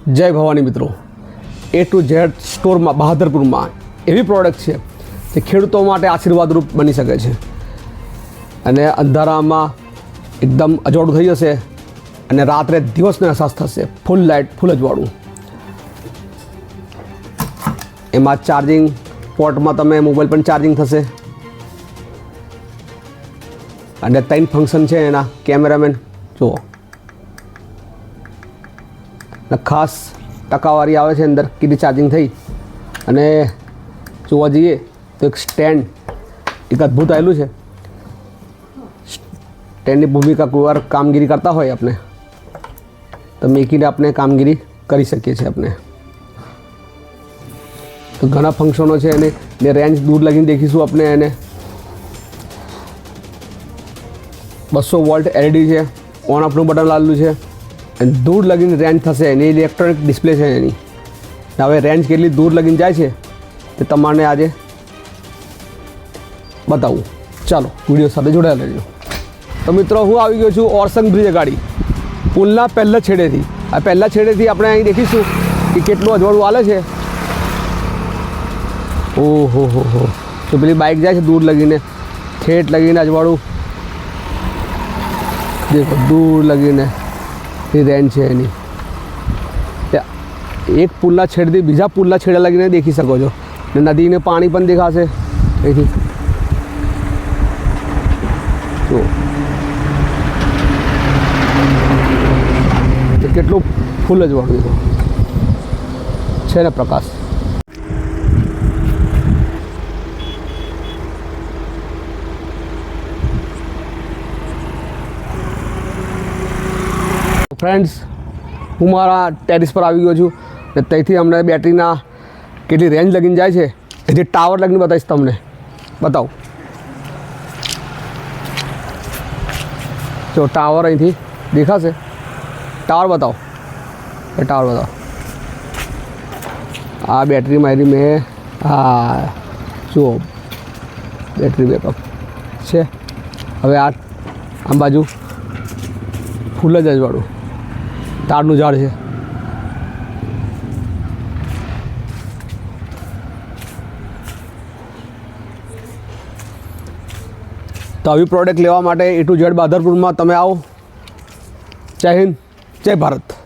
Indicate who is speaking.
Speaker 1: जय भवानी मित्रों ए to Z store में बहादुरपुर में एवी प्रोडक्ट है जे खेडूतो माटे आशीर्वादरूप बनी सके छे अने अंधारामां एकदम अजोड़ुं थई जशे अने रात्रे दिवसनो अहसास थशे। फूल लाइट फूल अजवाळुं एमां चार्जिंग पोर्ट में तमे मोबाइल पण चार्जिंग थशे अने 3 फंक्शन छे एना कैमरामेन जुओ खास टकावारी आवे छे अंदर कीधी चार्जिंग थई अने जोवा जईए तो एक स्टेन्ड एक अद्भुत आवेलुं छे। स्टेन्डनी भूमिका कोई वार कामगीरी करता होय आपणे तो मेकीने आपणे कामगीरी करी शकीए छीए। आपणे तो घणा फंक्शनो छे अने ने रेंज दूर लगीने देखीशुं आपणे एने 200 वोल्ट एलईडी छे ऑन ऑफ नुं बटन लागेलुं छे अने दूर लगीने रेंज थशे एनी इलेक्ट्रॉनिक डिस्प्ले छे एनी। हवे रेंज केटली दूर लगीने जाय छे ते तमने आजे बतावुं। चलो विडियो साथे जोड़ाया रहेजो। तो मित्रों हूँ आई गयो छुं ओरसंग ब्रिज अगाड़ी पुलना पहला छेड़ेथी आ पहला छेड़ेथी आपणे અહીં देखीशुं कि केटલું અજવાળું आले छे। ओहो हो तो पेली बाइक जाए दूर लगीने ठेठ लगीने अजवाळुं देखो दूर लगीने रेंज है एनी। एक पुलना छेड़ती बीजा पुलना छेड़े लगीने देखी सको छो नदी ने पानी पण देखाशे અહીંથી જો તો કેટલું ફૂલ જ વાળું છે ને પ્રકાશ। फ्रेंड्स हूँ मारा टेरिस पर आई गयो छूँ ने तईथी अमने बेटरीना केटली रेंज लगीने जाय छे एथी टावर लगीने बताईश तमने। बताओ जो टावर અહીંથી દેખાશે टावर बताओ ये टावर बताओ आ बेटरी मारी में हाँ जो बेटरी बेकअप है। हवे आ बाजू फूल ज अजवाळुं तारનું ઝાડ છે। तो આવી પ્રોડક્ટ લેવા માટે A to Z બહાદુરપુરમાં તમે આવો। જય હિન્દ જય ભારત।